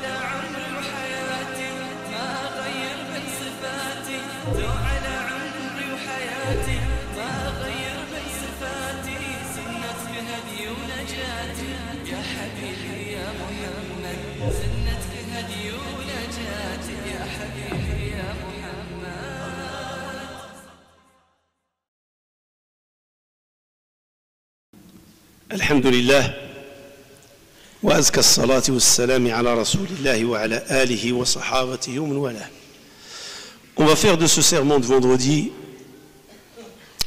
على عمري وحياتي ما أغير من صفاتي لو على عمري وحياتي ما أغير من صفاتي سنت بهدي ونجاتي يا حبيبي يا محمد سنت بهدي ونجاتي يا حبيبي يا محمد. الحمد لله وأزكى الصلاة والسلام على رسول الله وعلى آله وصحابته ومن والاه. On va faire de ce sermon de vendredi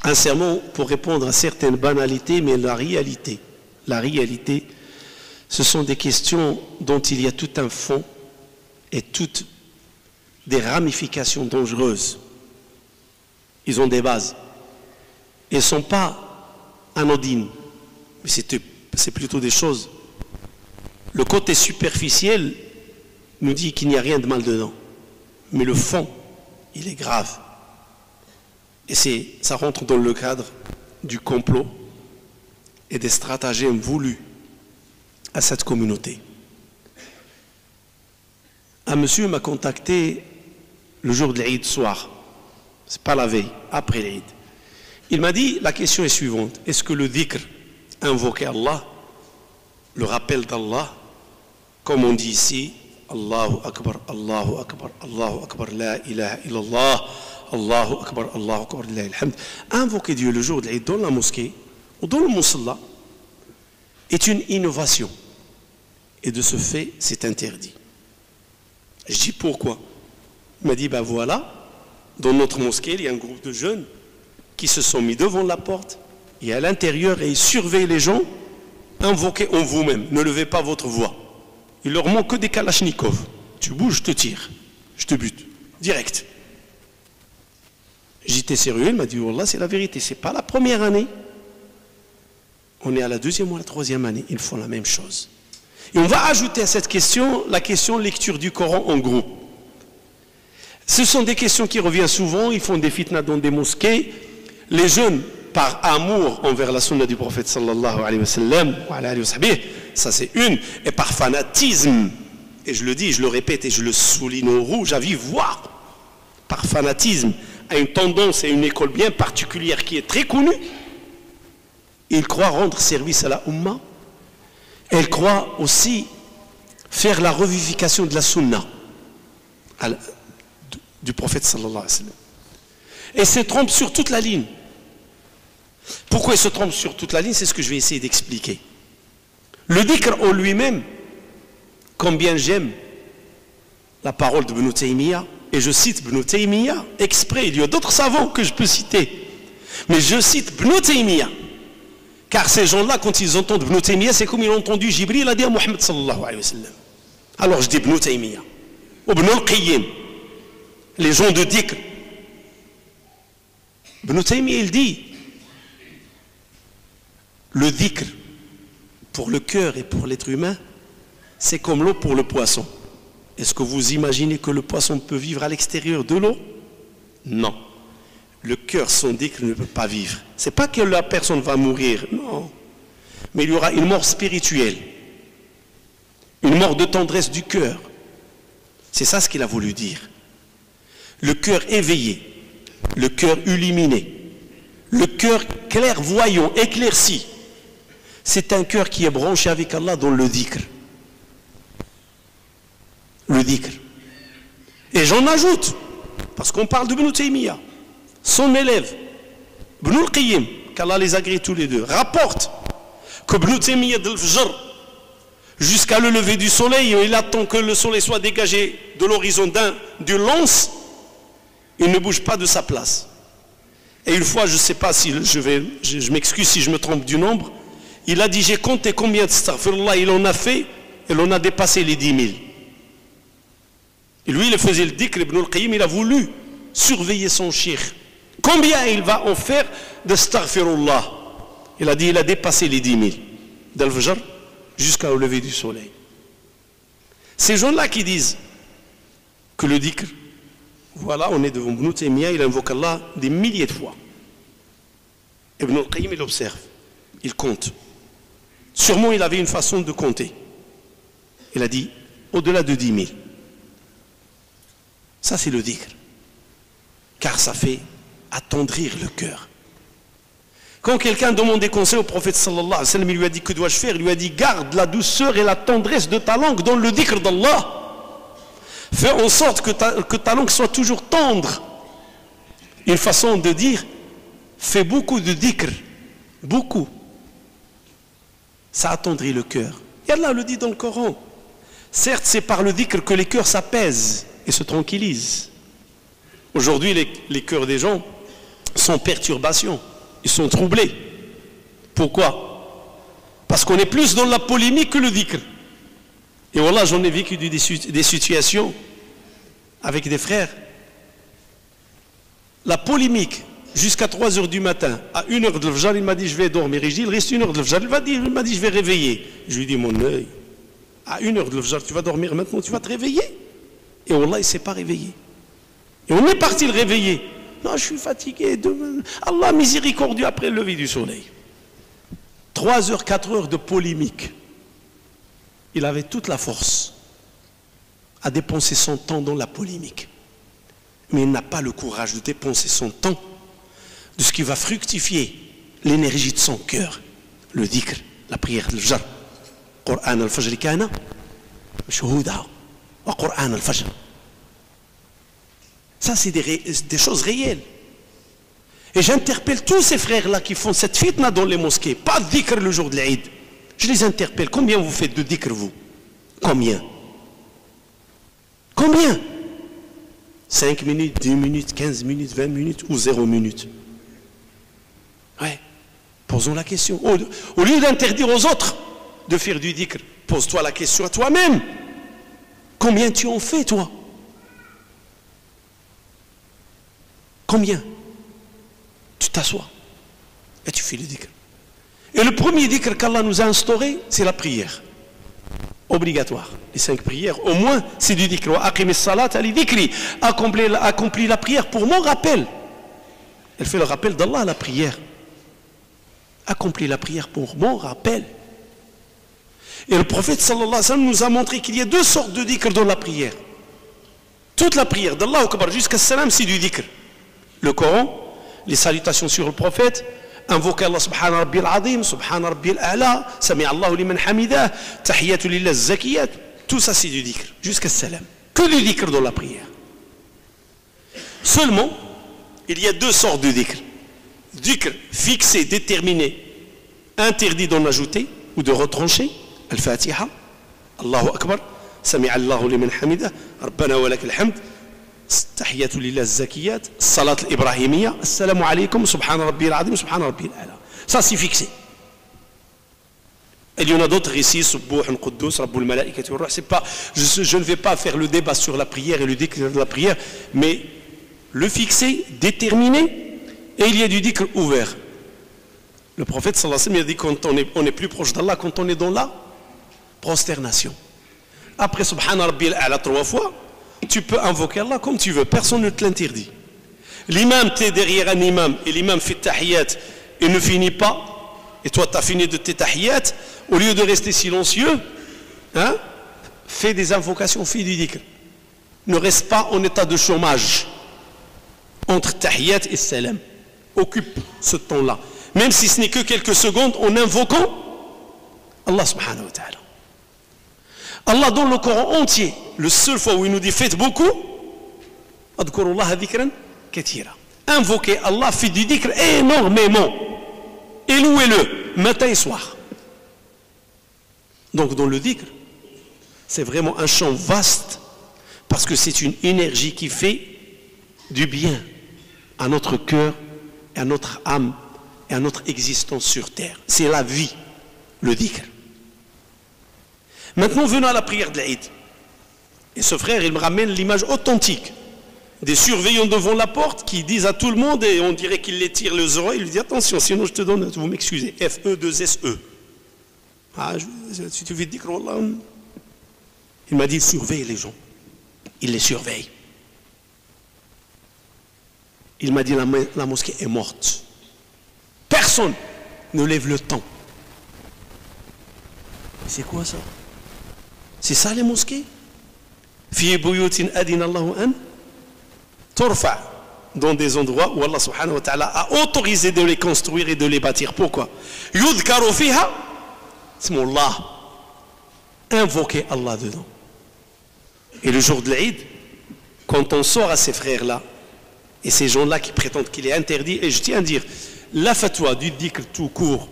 un sermon pour répondre à certaines banalités, mais la réalité, ce sont des questions dont il y a tout un fond et toutes des ramifications dangereuses. Ils ont des bases. Ils ne sont pas anodines. Mais c'est plutôt des choses. Le côté superficiel nous dit qu'il n'y a rien de mal dedans. Mais le fond, il est grave. Et ça rentre dans le cadre du complot et des stratagèmes voulus à cette communauté. Un monsieur m'a contacté le jour de l'Eid soir. C'est pas la veille, après l'Eid. Il m'a dit, la question est suivante. Est-ce que le dhikr, invoquer Allah, le rappel d'Allah, comme on dit ici, Allahu Akbar, Allahu Akbar, Allahu Akbar, La ilaha illallah, Allahu Akbar, Allahu Akbar, Lillahi alhamd, invoquer Dieu le jour de l'Eid dans la mosquée ou dans le musalla est une innovation. Et de ce fait, c'est interdit. Je dis pourquoi? Il m'a dit, ben voilà, dans notre mosquée, il y a un groupe de jeunes qui se sont mis devant la porte et à l'intérieur, et ils surveillent les gens, invoquez en vous-même, ne levez pas votre voix. Il leur manque que des kalachnikovs. Tu bouges, je te tire, je te bute, direct. J'étais sérieux, il m'a dit, Wallah, c'est la vérité, c'est pas la première année. On est à la deuxième ou la troisième année, ils font la même chose. Et on va ajouter à cette question la question lecture du Coran en groupe. Ce sont des questions qui reviennent souvent, ils font des fitnas dans des mosquées. Les jeunes, par amour envers la sunna du prophète sallallahu alayhi wa sallam, ça c'est une, et par fanatisme, et je le dis, je le répète et je le souligne au rouge à vive voix, par fanatisme, à une tendance et une école bien particulière qui est très connue, ils croient rendre service à la Ummah, et ils croient aussi faire la revivification de la sunna du prophète sallallahu alayhi wa sallam. Et se trompent sur toute la ligne. Pourquoi ils se trompent sur toute la ligne? C'est ce que je vais essayer d'expliquer. Le dhikr en lui-même, combien j'aime la parole de Ibn Taymiyyah, et je cite Ibn Taymiyyah exprès, il y a d'autres savants que je peux citer, mais je cite Ibn Taymiyyah, car ces gens-là, quand ils entendent Ibn Taymiyyah, c'est comme ils ont entendu Jibril a dit à Muhammad sallallahu alayhi wa sallam. Alors je dis Ibn Taymiyyah, Ibn al-Qayyim, les gens de dhikr. Ibn Taymiyyah, il dit, le dhikr pour le cœur et pour l'être humain, c'est comme l'eau pour le poisson. Est-ce que vous imaginez que le poisson peut vivre à l'extérieur de l'eau? Non. Le cœur sans dhikr ne peut pas vivre. C'est pas que la personne va mourir, non. Mais il y aura une mort spirituelle, une mort de tendresse du cœur. C'est ça ce qu'il a voulu dire. Le cœur éveillé, le cœur illuminé, le cœur clairvoyant, éclairci. C'est un cœur qui est branché avec Allah dans le dhikr. Le dhikr. Et j'en ajoute, parce qu'on parle de Ibn Taymiyyah, son élève, Ibn al-Qayyim, qu'Allah les agrée tous les deux, rapporte que Ibn Taymiyyah jusqu'à le lever du soleil, il attend que le soleil soit dégagé de l'horizon du lance, il ne bouge pas de sa place. Et une fois, je ne sais pas si je m'excuse si je me trompe du nombre, il a dit, j'ai compté combien de astaghfirullah il en a fait, et l'on a dépassé les 10 000. Et lui, il faisait le dhikr, Ibn al-Qayyim, il a voulu surveiller son cheikh. Combien il va en faire de astaghfirullah? Il a dit, il a dépassé les 10 000. D'Al-Fajr jusqu'au lever du soleil. Ces gens-là qui disent que le dhikr, voilà, on est devant Ibn Taymiyyah, il invoque Allah des milliers de fois. Ibn al-Qayyim, il observe, il compte. Sûrement, il avait une façon de compter. Il a dit, au-delà de 10 000. Ça, c'est le dhikr. Car ça fait attendrir le cœur. Quand quelqu'un demande des conseils au prophète sallallahu alayhi wa sallam, il lui a dit que dois-je faire? Il lui a dit garde la douceur et la tendresse de ta langue dans le dhikr d'Allah. Fais en sorte que ta langue soit toujours tendre. Une façon de dire, fais beaucoup de dhikr. Beaucoup. Ça attendrit le cœur. Et Allah le dit dans le Coran. Certes, c'est par le dhikr que les cœurs s'apaisent et se tranquillisent. Aujourd'hui, les cœurs des gens sont en perturbation. Ils sont troublés. Pourquoi? Parce qu'on est plus dans la polémique que le dhikr. Et voilà, j'en ai vécu des situations avec des frères. La polémique, jusqu'à 3 heures du matin, à 1 heure de l'Fajr, il m'a dit je vais dormir. Et je dis il reste 1 heure de l'Fajr. Il m'a dit je vais réveiller. Je lui ai dit mon œil, à 1 heure de l'Fajr, tu vas dormir maintenant, tu vas te réveiller. Et wallah, il ne s'est pas réveillé. Et on est parti le réveiller. Non, je suis fatigué. Allah miséricordieux après le lever du soleil. 3 heures, 4 heures de polémique. Il avait toute la force à dépenser son temps dans la polémique. Mais il n'a pas le courage de dépenser son temps de ce qui va fructifier l'énergie de son cœur. Le dhikr, la prière de l'Fajr. Qur'an al-Fajr kana mashhouda wa Qur'an al-Fajr. Ça, c'est des choses réelles. Et j'interpelle tous ces frères-là qui font cette fitna dans les mosquées. Pas de dhikr le jour de l'Aïd. Je les interpelle. Combien vous faites de dhikr, vous? Combien? Combien? 5 minutes, 10 minutes, 15 minutes, 20 minutes ou 0 minutes? Ouais. Posons la question. Au lieu d'interdire aux autres de faire du dhikr, pose-toi la question à toi-même. Combien tu en fais, toi? Combien? Tu t'assois et tu fais le dhikr. Et le premier dhikr qu'Allah nous a instauré, c'est la prière. Obligatoire. Les 5 prières, au moins, c'est du dhikr. Accomplis la prière pour mon rappel. Elle fait le rappel d'Allah, la prière. Accomplis la prière pour mon rappel. Et le prophète sallallahu alayhi wa sallam nous a montré qu'il y a 2 sortes de dhikr dans la prière. Toute la prière d'Allah Akbar jusqu'à salam, c'est du dhikr. Le Coran, les salutations sur le prophète, invoquer Allah subhanahu rabbi al-azim, subhanahu rabbi al-a'la, sami Allahu liman hamidah, tahiyatu lillah zakiyat, tout ça c'est du dhikr, jusqu'à salam. Que du dhikr dans la prière. Seulement, il y a 2 sortes de dhikr. Dhikr fixé, déterminé, interdit d'en ajouter ou de retrancher, al-Fatiha, Allahu Akbar, sami Allahu liman hamidah, rabbana wa lakal hamd, tahiyatu lillah zakiyat, salat al-ibrahimiyya, assalamu alaykum, subhana rabbi al-azim, subhana rabbi al-a'la. Ça c'est fixé. Il y en a d'autres ici, Subbuhun Quddus, Rabbul Malaikati wa Ruh. C'est pas, je ne vais pas faire le débat sur la prière et le dhikr de la prière, mais le fixé, déterminé, et il y a du dhikr ouvert. Le prophète sallallahu alayhi wa sallam a dit quand on est plus proche d'Allah, quand on est dans la prosternation. Après subhana rabbi al-a'la 3 fois, tu peux invoquer Allah comme tu veux, personne ne te l'interdit. L'imam, tu es derrière un imam et l'imam fait tahiyat et ne finit pas, et toi tu as fini de tes tahiyat, au lieu de rester silencieux, hein, fais des invocations, fais du dhikr. Ne reste pas en état de chômage entre tahiyat et salam. Occupe ce temps-là, même si ce n'est que quelques secondes, en invoquant Allah subhanahu wa ta'ala. Allah dans le Coran entier, le seul fois où il nous dit faites beaucoup, adhkurullah dhikran katira. Invoquez Allah, fait du dhikr énormément. Et louez-le, matin et soir. Donc dans le dhikr, c'est vraiment un champ vaste, parce que c'est une énergie qui fait du bien à notre cœur, et à notre âme, et à notre existence sur terre. C'est la vie, le dhikr. Maintenant, venons à la prière de l'Aïd. Et ce frère, il me ramène l'image authentique des surveillants devant la porte qui disent à tout le monde, et on dirait qu'ils les tirent les oreilles, il lui dit attention, sinon je te donne, vous m'excusez, F-E-2-S-E. Ah, si tu veux dire, Wallah, il m'a dit, surveille les gens. Il les surveille. Il m'a dit, la mosquée est morte. Personne ne lève le temps. C'est quoi ça? C'est ça les mosquées? في بيوت أذن الله أن ترفع, dans des endroits où Allah subhanahu wa ta'ala a autorisé de les construire et de les bâtir. Pourquoi? يذكر فيها اسم الله, invoquer Allah dedans. Et le jour de l'Eid, quand on sort à ces frères-là, et ces gens-là qui prétendent qu'il est interdit, et je tiens à dire, la fatwa du dhikr tout court,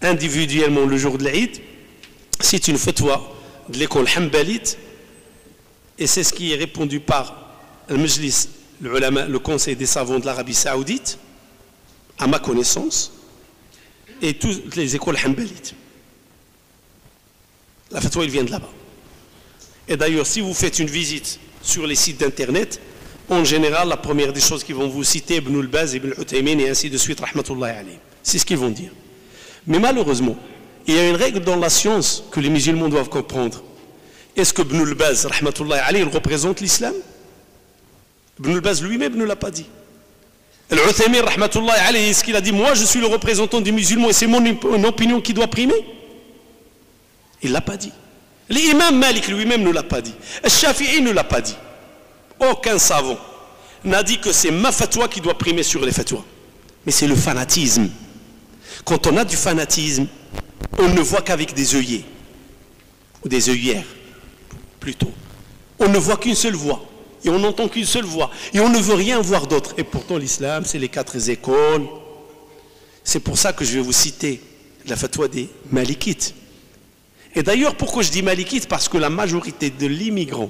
individuellement le jour de l'Eid, c'est une fatwa de l'école Hanbalite, et c'est ce qui est répondu par le Majlis, le conseil des savants de l'Arabie Saoudite, à ma connaissance, et toutes les écoles Hanbalites. La fatwa, il vient de là-bas. Et d'ailleurs, si vous faites une visite sur les sites d'internet, en général, la première des choses qu'ils vont vous citer, Ibn al-Baz, Ibn al-Uthaymin, et ainsi de suite, rahmatullahi alayhi. C'est ce qu'ils vont dire. Mais malheureusement, il y a une règle dans la science que les musulmans doivent comprendre. Est-ce que Ibn al-Baz, rahmatullahi alayhi, il représente l'islam? Ibn al-Baz lui-même ne l'a pas dit. Al-Uthaymin, rahmatullahi alayhi, est-ce qu'il a dit, moi je suis le représentant des musulmans et c'est mon opinion qui doit primer? Il ne l'a pas dit. L'imam Malik lui-même ne l'a pas dit. Al-Shafi'i ne l'a pas dit. Aucun savant n'a dit que c'est ma fatwa qui doit primer sur les fatwas. Mais c'est le fanatisme. Quand on a du fanatisme, on ne voit qu'avec des œillets. Ou des œillères, plutôt. On ne voit qu'une seule voix. Et on n'entend qu'une seule voix. Et on ne veut rien voir d'autre. Et pourtant l'islam, c'est les 4 écoles. C'est pour ça que je vais vous citer la fatwa des Malikites. Et d'ailleurs, pourquoi je dis Malikite? Parce que la majorité de l'immigrant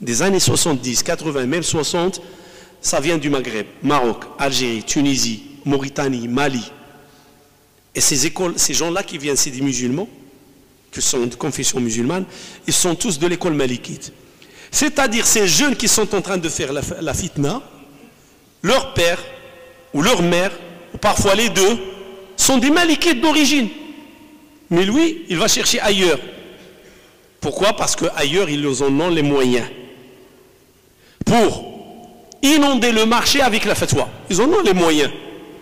des années 70, 80, même 60, ça vient du Maghreb, Maroc, Algérie, Tunisie, Mauritanie, Mali. Et ces écoles, ces gens-là qui viennent, c'est des musulmans, qui sont de confession musulmane, ils sont tous de l'école Malikite. C'est-à-dire ces jeunes qui sont en train de faire la fitna, leur père ou leur mère, ou parfois les deux, sont des Malikites d'origine. Mais lui, il va chercher ailleurs. Pourquoi? Parce qu'ailleurs, ils en ont les moyens. Pour inonder le marché avec la fatwa. Ils en ont les moyens.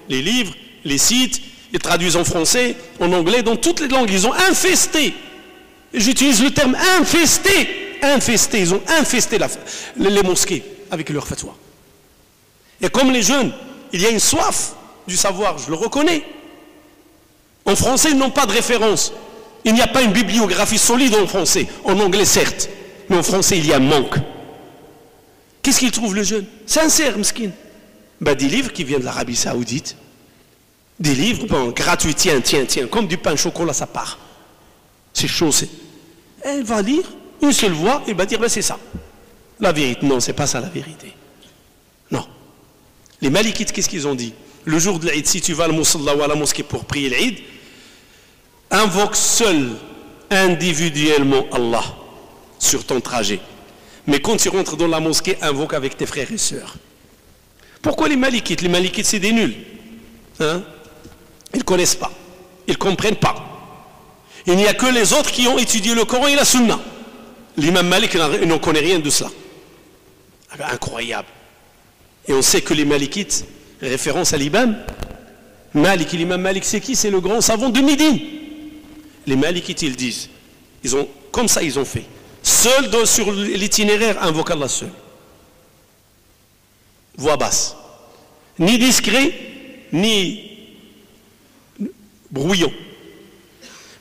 Les livres, les sites, ils traduisent en français, en anglais, dans toutes les langues. Ils ont infesté. J'utilise le terme infesté. Infesté. Ils ont infesté les mosquées avec leur fatwa. Et comme les jeunes, il y a une soif du savoir, je le reconnais. En français, ils n'ont pas de référence. Il n'y a pas une bibliographie solide en français. En anglais, certes. Mais en français, il y a un manque. Qu'est-ce qu'il trouve, le jeune? Sincère, mesquine. Ben, des livres qui viennent de l'Arabie Saoudite. Des livres, bon, gratuits, tiens, comme du pain au chocolat, ça part. C'est chaud, c'est. Elle va lire, une seule voix, et va dire, ben, c'est ça. La vérité. Non, c'est pas ça la vérité. Non. Les Malikites, qu'est-ce qu'ils ont dit? Le jour de l'Eid, si tu vas à la Musalla ou à la mosquée pour prier l'Eid, invoque seul, individuellement Allah sur ton trajet. Mais quand tu rentres dans la mosquée, invoque avec tes frères et sœurs. Pourquoi les Malikites? Les Malikites, c'est des nuls. Hein? Ils ne connaissent pas. Ils ne comprennent pas. Il n'y a que les autres qui ont étudié le Coran et la Sunna. L'imam Malik n'en connaît rien de cela. Incroyable. Et on sait que les Malikites, référence à l'imam Malik, l'imam Malik c'est qui? C'est le grand savant de Médine. Les Malikites ils disent, comme ça ils ont fait, seul sur l'itinéraire invoque Allah seul, voix basse, ni discret ni brouillon.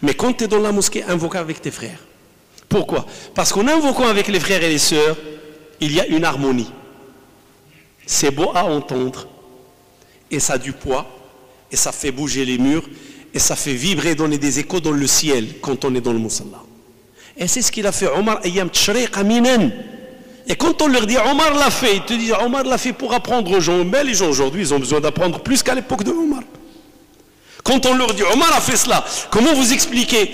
Mais quand tu es dans la mosquée, invoque avec tes frères. Pourquoi? Parce qu'en invoquant avec les frères et les sœurs, il y a une harmonie. C'est beau à entendre. Et ça a du poids, et ça fait bouger les murs, et ça fait vibrer, donner des échos dans le ciel quand on est dans le Musalla. Et c'est ce qu'il a fait Omar Ayyam Tshriq Aminan. Et quand on leur dit Omar l'a fait, ils te disent Omar l'a fait pour apprendre aux gens. Mais les gens aujourd'hui, ils ont besoin d'apprendre plus qu'à l'époque de Omar. Quand on leur dit Omar a fait cela, comment vous expliquez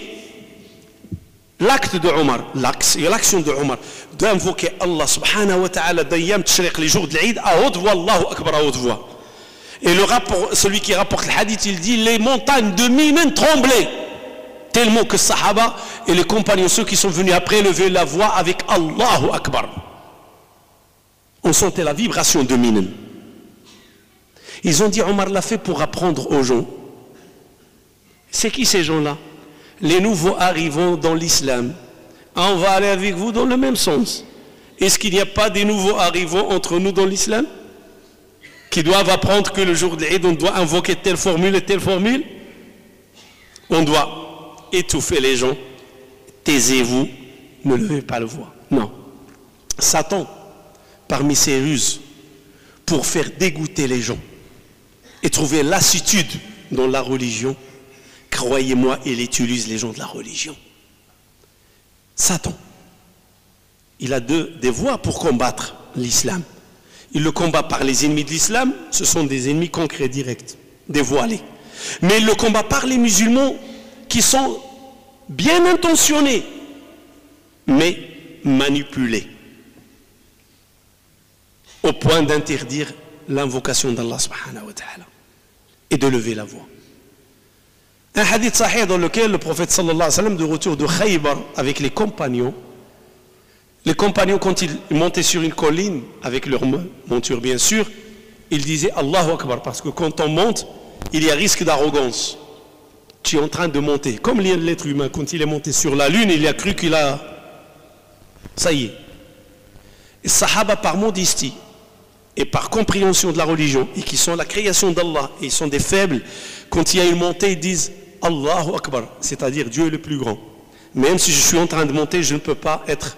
l'acte de Omar, l'action de Omar, d'invoquer Allah subhanahu wa ta'ala d'Ayyam Tshriq, les jours de l'Eid, à haute voix, Allahu Akbar, à haute voix. Et celui qui rapporte le hadith, il dit les montagnes de Minen tremblaient tellement que Sahaba et les compagnons, ceux qui sont venus après, levaient la voix avec Allahu Akbar. On sentait la vibration de Minen. Ils ont dit Omar l'a fait pour apprendre aux gens. C'est qui ces gens-là? Les nouveaux arrivants dans l'islam. On va aller avec vous dans le même sens. Est-ce qu'il n'y a pas des nouveaux arrivants entre nous dans l'islam qui doivent apprendre que le jour de l'Eid, on doit invoquer telle formule et telle formule? On doit étouffer les gens. Taisez-vous, ne levez pas la voix. Non. Satan, parmi ses ruses, pour faire dégoûter les gens et trouver lassitude dans la religion, croyez-moi, il utilise les gens de la religion. Satan, il a des voies pour combattre l'islam. Il le combat par les ennemis de l'islam, ce sont des ennemis concrets, directs, dévoilés. Mais il le combat par les musulmans qui sont bien intentionnés, mais manipulés, au point d'interdire l'invocation d'Allah subhanahu wa ta'ala et de lever la voix. Un hadith sahih dans lequel le prophète sallallahu alayhi wa sallam, de retour de Khaybar avec les compagnons, quand ils montaient sur une colline avec leur monture bien sûr, ils disaient Allahu Akbar, parce que quand on monte, il y a risque d'arrogance. Tu es en train de monter, comme l'être humain, quand il est monté sur la lune, il a cru qu'il a... Ça y est. Les Sahaba, par modestie et par compréhension de la religion, et qui sont la création d'Allah, et ils sont des faibles, quand il y a une montée, ils disent Allahu Akbar, c'est-à-dire Dieu est le plus grand. Même si je suis en train de monter, je ne peux pas être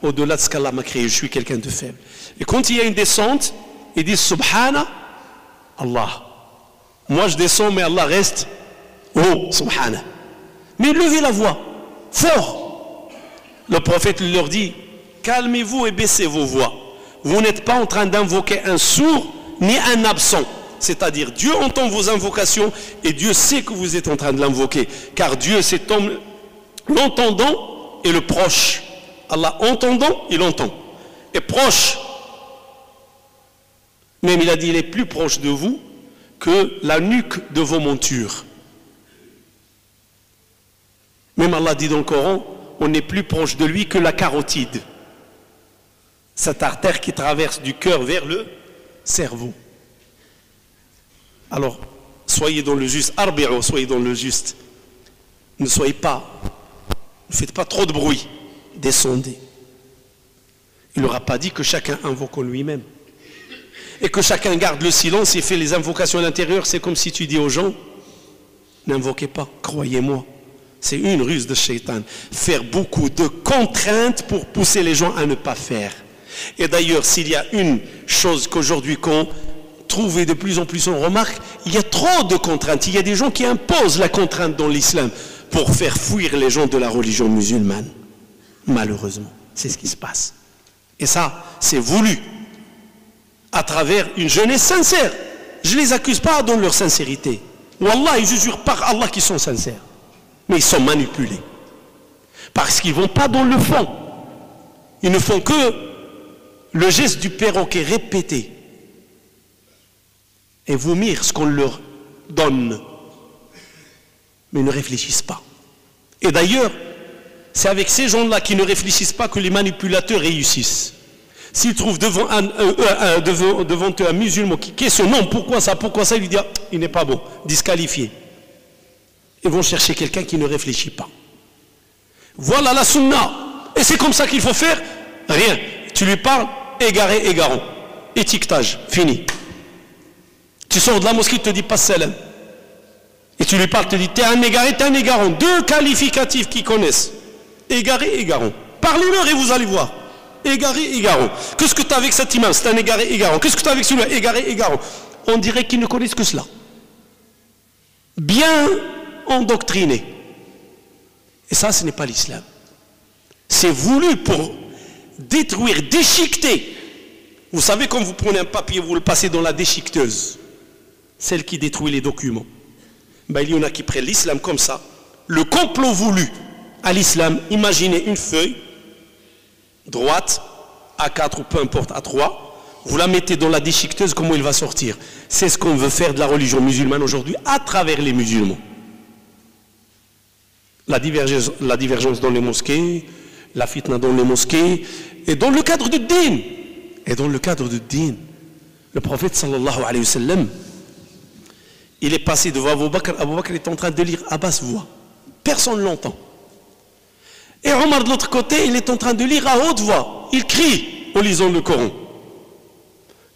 au-delà de ce qu'Allah m'a créé, je suis quelqu'un de faible. Et quand il y a une descente, ils disent Subhana Allah. Moi je descends, mais Allah reste haut, Subhana. Mais levez la voix, fort. Le prophète leur dit calmez-vous et baissez vos voix. Vous n'êtes pas en train d'invoquer un sourd ni un absent. C'est-à-dire Dieu entend vos invocations et Dieu sait que vous êtes en train de l'invoquer. Car Dieu c'est l'entendant et le proche. Allah entendant, il entend. Et proche, même il a dit il est plus proche de vous que la nuque de vos montures. Même Allah dit dans le Coran, on est plus proche de lui que la carotide. Cette artère qui traverse du cœur vers le cerveau. Alors, soyez dans le juste, arbi'u, soyez dans le juste. Ne soyez pas, ne faites pas trop de bruit, descendez. Il n'aura pas dit que chacun invoque en lui-même. Et que chacun garde le silence et fait les invocations à l'intérieur. C'est comme si tu dis aux gens, n'invoquez pas, croyez-moi. C'est une ruse de Shaitan. Faire beaucoup de contraintes pour pousser les gens à ne pas faire. Et d'ailleurs, s'il y a une chose qu'aujourd'hui qu'on trouve et de plus en plus on remarque, il y a trop de contraintes. Il y a des gens qui imposent la contrainte dans l'islam pour faire fuir les gens de la religion musulmane. Malheureusement, c'est ce qui se passe. Et ça, c'est voulu à travers une jeunesse sincère. Je ne les accuse pas dans leur sincérité. Wallah, je jure par Allah qu'ils sont sincères. Mais ils sont manipulés. Parce qu'ils ne vont pas dans le fond. Ils ne font que le geste du perroquet répété et vomir ce qu'on leur donne. Mais ils ne réfléchissent pas. Et d'ailleurs, c'est avec ces gens-là qui ne réfléchissent pas que les manipulateurs réussissent. S'ils trouvent devant eux un musulman qui questionne, non, pourquoi ça, il lui dit, ah, il n'est pas bon, disqualifié. Ils vont chercher quelqu'un qui ne réfléchit pas. Voilà la sunna. Et c'est comme ça qu'il faut faire. Rien. Tu lui parles, égaré, égarant. Étiquetage, fini. Tu sors de la mosquée, il te dit pas salam. Et tu lui parles, te dit, t'es un égaré, t'es un égarant. Deux qualificatifs qu'ils connaissent. Égaré, égarant. Parlez-leur et vous allez voir. Égaré, égarant. Qu'est-ce que tu as avec cet imam? C'est un égaré, égarant. Qu'est-ce que tu as avec celui-là? Égaré, égarant. On dirait qu'ils ne connaissent que cela. Bien endoctrinés. Et ça, ce n'est pas l'islam. C'est voulu pour détruire, déchiqueter. Vous savez, quand vous prenez un papier, vous le passez dans la déchiqueteuse, celle qui détruit les documents. Ben, il y en a qui prennent l'islam comme ça. Le complot voulu à l'islam, imaginez une feuille droite, A4 ou peu importe, A3, vous la mettez dans la déchiqueteuse, comment il va sortir? C'est ce qu'on veut faire de la religion musulmane aujourd'hui à travers les musulmans. La divergence dans les mosquées, la fitna dans les mosquées, et dans le cadre du din. Et dans le cadre du din, le prophète sallallahu alayhi wa sallam, il est passé devant Abu Bakr. Abu Bakr est en train de lire à basse voix. Personne ne l'entend. Et Omar de l'autre côté, il est en train de lire à haute voix. ils crient en lisant le Coran.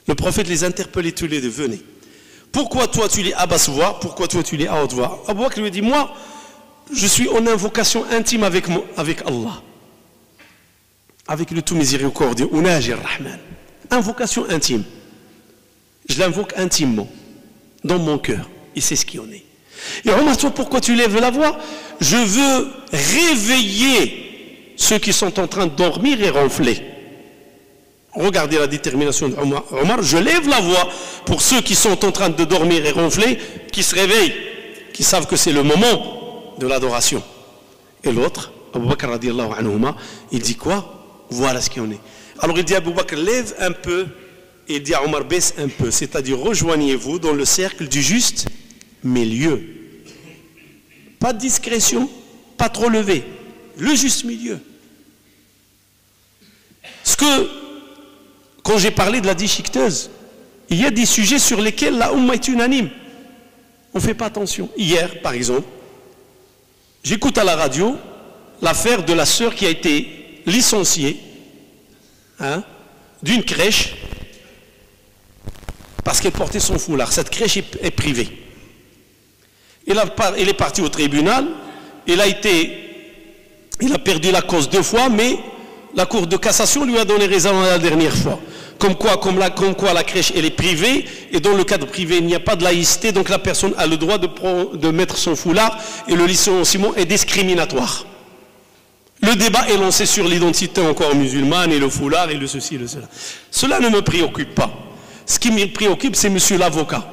Le prophète les interpellait tous les deux, venez. Pourquoi toi tu lis à basse voix, pourquoi toi tu lis à haute voix? Abu Bakr lui dit, moi, je suis en invocation intime avec Allah, avec le tout miséricordieux, Unaji Rahman. Invocation intime. Je l'invoque intimement, dans mon cœur, et c'est ce qui en est. Et Omar, toi, pourquoi tu lèves la voix? Je veux réveiller ceux qui sont en train de dormir et ronfler. Regardez la détermination d'Omar. Omar, je lève la voix pour ceux qui sont en train de dormir et ronfler, qui se réveillent, qui savent que c'est le moment de l'adoration. Et l'autre, Abu Bakr radiallahu anhuma, il dit quoi? Voilà ce qu'il en est. Alors il dit à Abu Bakr, lève un peu, et il dit à Omar, baisse un peu, c'est-à-dire rejoignez-vous dans le cercle du juste milieu. Pas de discrétion, pas trop levé, le juste milieu. Ce que, quand j'ai parlé de la déchiqueteuse, il y a des sujets sur lesquels la Oumma est unanime. On ne fait pas attention. Hier, par exemple, j'écoute à la radio l'affaire de la sœur qui a été licenciée d'une crèche parce qu'elle portait son foulard. Cette crèche est privée. Elle est partie au tribunal. Il a perdu la cause 2 fois, mais la Cour de cassation lui a donné raison la dernière fois. Comme quoi la crèche elle est privée, et dans le cadre privé il n'y a pas de laïcité, donc la personne a le droit de mettre son foulard, et le licenciement est discriminatoire. Le débat est lancé sur l'identité encore musulmane, et le foulard, et le ceci, et le cela. Cela ne me préoccupe pas. Ce qui me préoccupe, c'est monsieur l'avocat.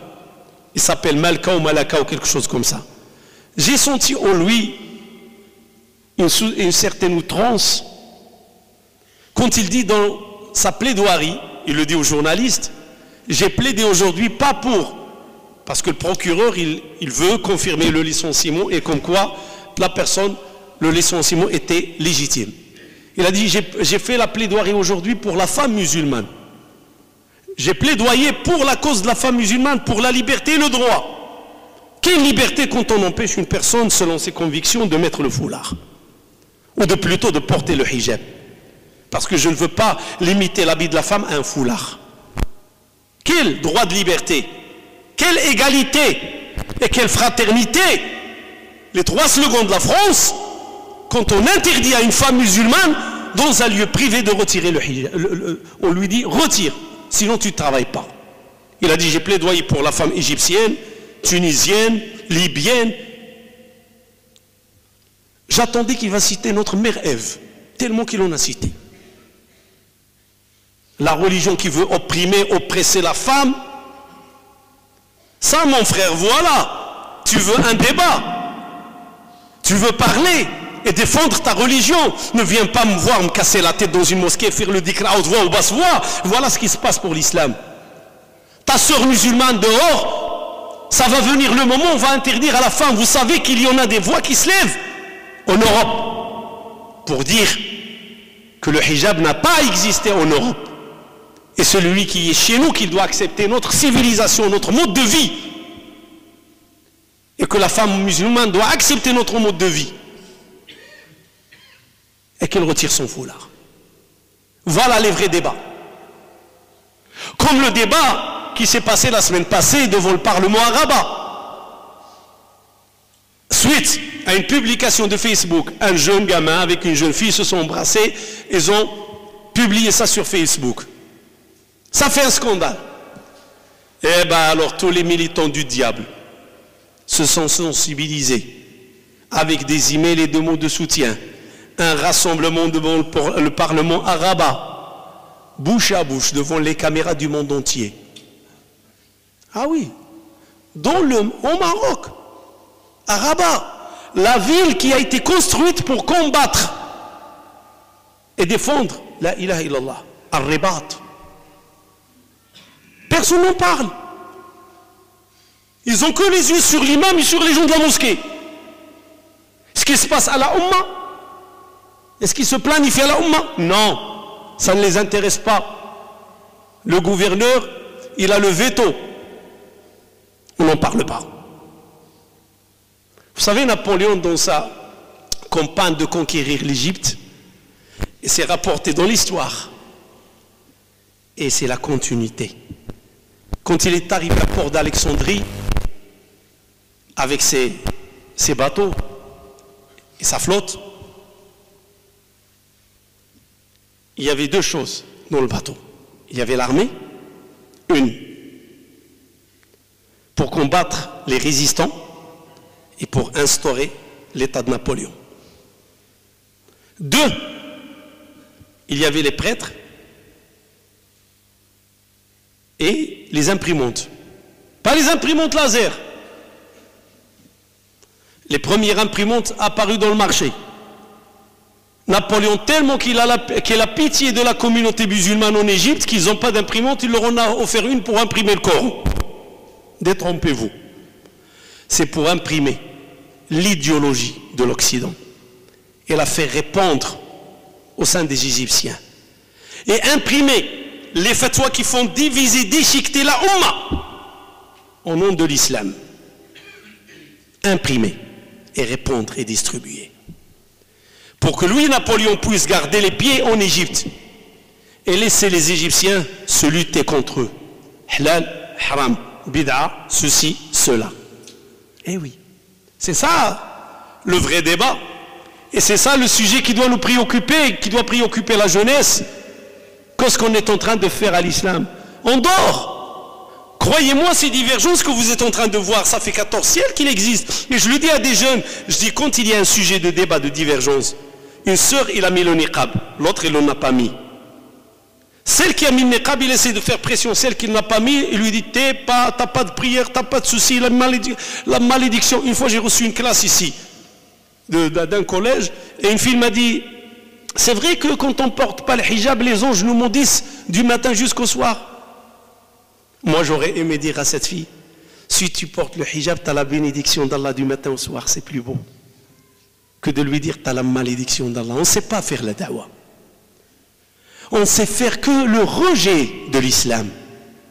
Il s'appelle Malka ou Malaka ou quelque chose comme ça. J'ai senti en lui une certaine outrance quand il dit dans sa plaidoirie, il le dit aux journalistes, j'ai plaidé aujourd'hui pas parce que le procureur il veut confirmer le licenciement et comme quoi la personne, le licenciement était légitime. Il a dit j'ai fait la plaidoirie aujourd'hui pour la femme musulmane. J'ai plaidoyé pour la cause de la femme musulmane, pour la liberté et le droit. Quelle liberté quand on empêche une personne selon ses convictions de mettre le foulard, ou plutôt de porter le hijab? Parce que je ne veux pas limiter l'habit de la femme à un foulard. Quel droit de liberté, quelle égalité et quelle fraternité. Les 3 slogans de la France, quand on interdit à une femme musulmane dans un lieu privé de retirer le hijab, on lui dit retire, sinon tu ne travailles pas. Il a dit j'ai plaidoyé pour la femme égyptienne, tunisienne, libyenne. J'attendais qu'il va citer notre mère Ève, tellement qu'il en a cité. La religion qui veut opprimer, oppresser la femme. Ça, mon frère, voilà. Tu veux un débat. Tu veux parler et défendre ta religion. Ne viens pas me voir me casser la tête dans une mosquée, faire le dhikr à haute voix ou basse voix. Voilà ce qui se passe pour l'islam. Ta sœur musulmane dehors, ça va venir le moment où on va interdire à la femme. Vous savez qu'il y en a des voix qui se lèvent en Europe pour dire que le hijab n'a pas existé en Europe. Et celui qui est chez nous, qui doit accepter notre civilisation, notre mode de vie. Et que la femme musulmane doit accepter notre mode de vie. Et qu'elle retire son foulard. Voilà les vrais débats. Comme le débat qui s'est passé la semaine passée devant le Parlement à Rabat. Suite à une publication de Facebook, un jeune gamin avec une jeune fille se sont embrassés, ils ont publié ça sur Facebook. Ça fait un scandale. Eh bien alors tous les militants du diable se sont sensibilisés avec des emails et des mots de soutien. Un rassemblement devant le Parlement à Rabat, bouche à bouche devant les caméras du monde entier. Ah oui, au Maroc, à Rabat, la ville qui a été construite pour combattre et défendre la ilaha illallah, Ar-Ribat. Personne n'en parle. Ils ont que les yeux sur l'imam et sur les gens de la mosquée. Ce qui se passe à la Oumma, est-ce qu'ils se planifient à la Oumma? Non, ça ne les intéresse pas. Le gouverneur, il a le veto. On n'en parle pas. Vous savez, Napoléon, dans sa campagne de conquérir l'Égypte, et c'est rapporté dans l'histoire, Et c'est la continuité. Quand il est arrivé à port d'Alexandrie, avec ses bateaux et sa flotte, il y avait deux choses dans le bateau. Il y avait l'armée, une, pour combattre les résistants et pour instaurer l'état de Napoléon. Deux, il y avait les prêtres et les imprimantes. Pas les imprimantes laser. Les premières imprimantes apparues dans le marché. Napoléon, tellement qu'il a la pitié de la communauté musulmane en Égypte, qu'ils n'ont pas d'imprimante, il leur en a offert une pour imprimer le Coran. Détrompez-vous. C'est pour imprimer l'idéologie de l'Occident et la faire répandre au sein des Égyptiens. Et imprimer les fatwas qui font diviser, déchiqueter la Ummah au nom de l'islam. Imprimer et répandre et distribuer. Pour que lui, Napoléon, puisse garder les pieds en Égypte et laisser les Égyptiens se lutter contre eux. Halal, haram, bid'a, ceci, cela. Eh oui, c'est ça le vrai débat. Et c'est ça le sujet qui doit nous préoccuper, qui doit préoccuper la jeunesse. Qu'est-ce qu'on est en train de faire à l'islam? On dort. Croyez-moi, ces divergences que vous êtes en train de voir, ça fait 14 siècles qu'il existe. Et je le dis à des jeunes, je dis quand il y a un sujet de débat, de divergence, une sœur, il a mis le niqab, l'autre, il n'en a pas mis. Celle qui a mis le niqab, il essaie de faire pression. Celle qui ne l'a pas mis, il lui dit, t'as pas de prière, t'as pas de souci, la malédiction. Une fois, j'ai reçu une classe ici, d'un collège, et une fille m'a dit, c'est vrai que quand on ne porte pas le hijab, les anges nous maudissent du matin jusqu'au soir. Moi, j'aurais aimé dire à cette fille, si tu portes le hijab, tu as la bénédiction d'Allah du matin au soir, c'est plus bon que de lui dire tu as la malédiction d'Allah. On ne sait pas faire la da'wah. On ne sait faire que le rejet de l'islam.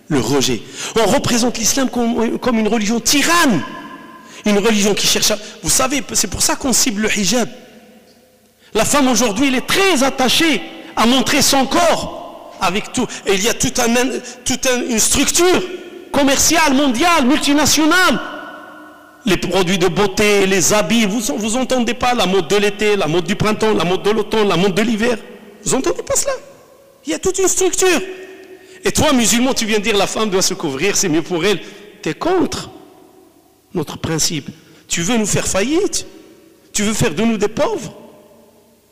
Le rejet. On représente l'islam comme une religion tyranne. Une religion qui cherche à... Vous savez, c'est pour ça qu'on cible le hijab. La femme aujourd'hui, elle est très attachée à montrer son corps avec tout. Et il y a toute une structure commerciale, mondiale, multinationale. Les produits de beauté, les habits, vous entendez pas la mode de l'été, la mode du printemps, la mode de l'automne, la mode de l'hiver. Vous entendez pas cela? Il y a toute une structure. Et toi, musulman, tu viens dire la femme doit se couvrir, c'est mieux pour elle. Tu es contre notre principe. Tu veux nous faire faillite? Tu veux faire de nous des pauvres?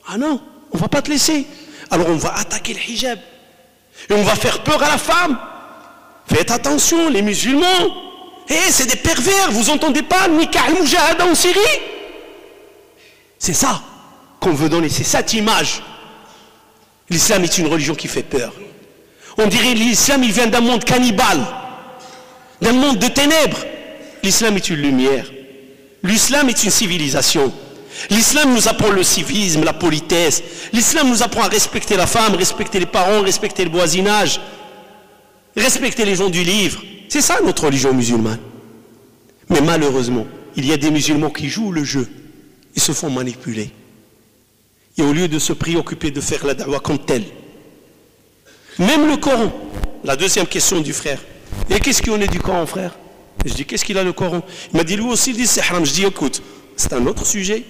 Ah non, on ne va pas te laisser. Alors on va attaquer le hijab. Et on va faire peur à la femme. Faites attention, les musulmans. C'est des pervers, vous entendez pas Nikah al-Mujahada en Syrie? C'est ça qu'on veut donner, c'est cette image. L'islam est une religion qui fait peur. On dirait l'islam, il vient d'un monde cannibale, d'un monde de ténèbres. L'islam est une lumière. L'islam est une civilisation. L'islam nous apprend le civisme, la politesse. L'islam nous apprend à respecter la femme, respecter les parents, respecter le voisinage, respecter les gens du livre. C'est ça notre religion musulmane. Mais malheureusement, il y a des musulmans qui jouent le jeu. Ils se font manipuler. Et au lieu de se préoccuper de faire la da'wah comme telle, même le Coran, la deuxième question du frère. Et qu'est-ce qu'on est du Coran, frère? Je dis, qu'est-ce qu'il a le Coran? Il m'a dit, lui aussi, il dit, c'est haram. Je dis, écoute, c'est un autre sujet.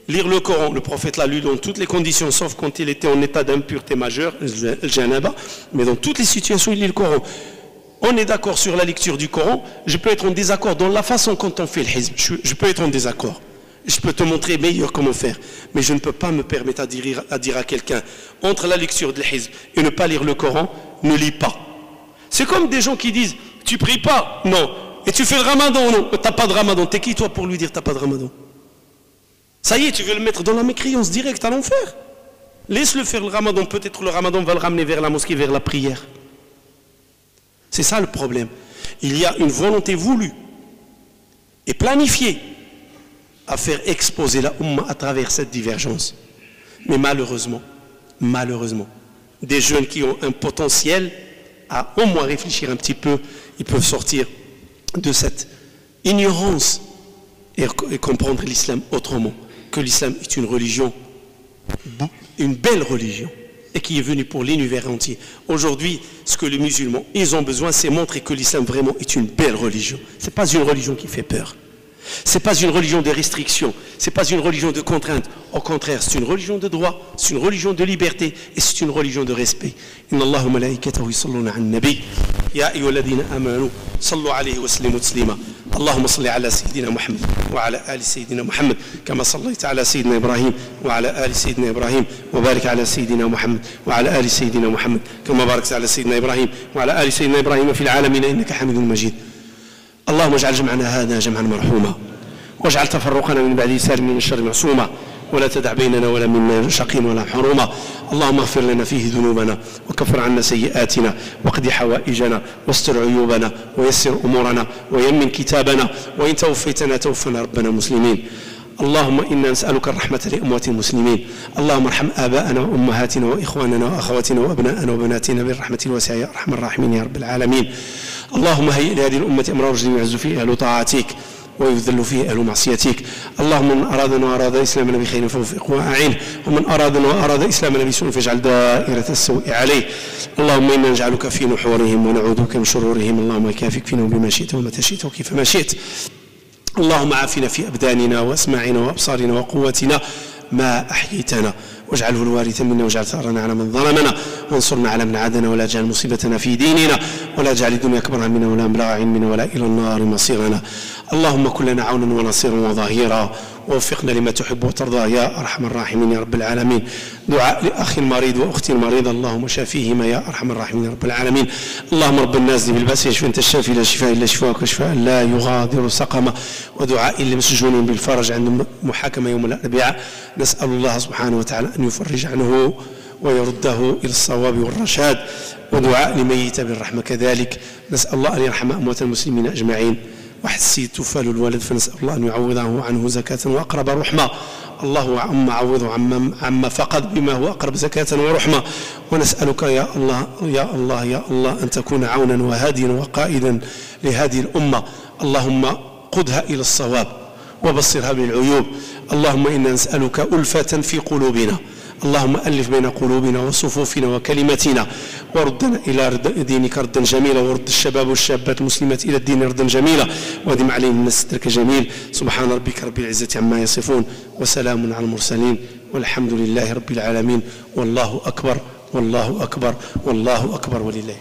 Lire le Coran, le prophète l'a lu dans toutes les conditions, sauf quand il était en état d'impureté majeure, le janaba, mais dans toutes les situations, il lit le Coran. On est d'accord sur la lecture du Coran, je peux être en désaccord dans la façon dont on fait le hizb, je peux être en désaccord. Je peux te montrer meilleur comment faire, mais je ne peux pas me permettre à dire à quelqu'un, entre la lecture de l'hizb et ne pas lire le Coran, ne lis pas. C'est comme des gens qui disent, tu pries pas? Non. Et tu fais le ramadan? Non. T'as pas de ramadan. T'es qui toi pour lui dire t'as pas de ramadan? Ça y est, tu veux le mettre dans la mécréance directe à l'enfer. Laisse-le faire le ramadan, peut-être le ramadan va le ramener vers la mosquée, vers la prière. C'est ça le problème. Il y a une volonté voulue et planifiée à faire exposer la Ummah à travers cette divergence. Mais malheureusement, des jeunes qui ont un potentiel à au moins réfléchir un petit peu, ils peuvent sortir de cette ignorance et comprendre l'islam autrement, que l'islam est une religion, une belle religion, et qui est venu pour l'univers entier. Aujourd'hui, ce que les musulmans, ils ont besoin, c'est montrer que l'islam vraiment est une belle religion. Ce n'est pas une religion qui fait peur. Ce n'est pas une religion de restriction, ce n'est pas une religion de contrainte. Au contraire, c'est une religion de droit, c'est une religion de liberté et c'est une religion de respect. Inna Allaha wa malaikatahu yusalluna 'alan nabi ya ayyuhalladhina amanu sallu 'alayhi wa sallimu taslima. اللهم صل على سيدنا محمد وعلى آل سيدنا محمد كما صليت على سيدنا إبراهيم وعلى آل سيدنا إبراهيم وبارك على سيدنا محمد وعلى آل سيدنا محمد كما باركت على سيدنا إبراهيم وعلى آل سيدنا إبراهيم في العالمين إنك حميد مجيد. اللهم اجعل جمعنا هذا جمعا مرحوما واجعل تفرقنا من بعده سالما من الشر معصوما ولا تدع بيننا ولا منا شقي ولا حروما. اللهم اغفر لنا فيه ذنوبنا وكفر عنا سيئاتنا واقض حوائجنا واستر عيوبنا ويسر أمورنا ويمن كتابنا وإن توفيتنا توفنا ربنا مسلمين. اللهم إنا نسألك الرحمة لأموات المسلمين. اللهم ارحم آباءنا وأمهاتنا وإخواننا وأخواتنا وأبناءنا وبناتنا بالرحمة الواسعة يا أرحم الراحمين يا رب العالمين. اللهم هيئ لهذه الأمة أمر رشد يعز فيه أهل طاعتك ويذل فيه أهل معصيتك. اللهم من أرادنا وأراد إسلامنا بخير فوفقه وأعينه ومن أرادنا وأراد إسلامنا بسوء فاجعل دائرة السوء عليه. اللهم إنا نجعلك في نحورهم ونعوذ بك من شرورهم. اللهم كافك فينا بما شئت ومتى شئت وكيف ما شئت. اللهم عافنا في أبداننا وأسماعنا وأبصارنا وقوتنا ما أحييتنا واجعله الوارث منا واجعل ثأرنا على من ظلمنا وانصرنا على من عادنا ولا تجعل مصيبتنا في ديننا ولا تجعل الدنيا أكبر همنا ولا مبلغ علمنا ولا إلى النار مصيرنا. اللهم كن لنا عونا ونصيرا وظهيرا ووفقنا لما تحب وترضى يا أرحم الراحمين يا رب العالمين. دعاء لأخي المريض وأختي المريضة اللهم شافيهما يا أرحم الراحمين يا رب العالمين. اللهم رب الناس بالبأس يشفي أنت الشافي لا شفاء إلا شفاءك شفاء لا يغادر سقما. ودعاء للمسجونين بالفرج عند محاكمة يوم الأربعاء نسأل الله سبحانه وتعالى أن يفرج عنه ويرده إلى الصواب والرشاد. ودعاء لميت بالرحمة كذلك نسأل الله أن يرحم أموات المسلمين أجمعين. واحد السيد توفى له الولد فنسأل الله أن يعوضه عنه زكاة وأقرب رحمة. الله عم عوضه عما فقد بما هو أقرب زكاة ورحمة. ونسألك يا الله يا الله يا الله أن تكون عونا وهاديا وقائدا لهذه الأمة. اللهم قدها إلى الصواب وبصرها بالعيوب. اللهم إنا نسألك ألفة في قلوبنا. اللهم ألف بين قلوبنا وصفوفنا وكلمتنا وردنا إلى دينك ردا جميلا ورد الشباب والشابات المسلمات إلى الدين ردا جميلا وادم عليهم من سترك جميل. سبحان ربك رب العزة عما يصفون وسلام على المرسلين والحمد لله رب العالمين. والله أكبر والله أكبر والله أكبر ولله.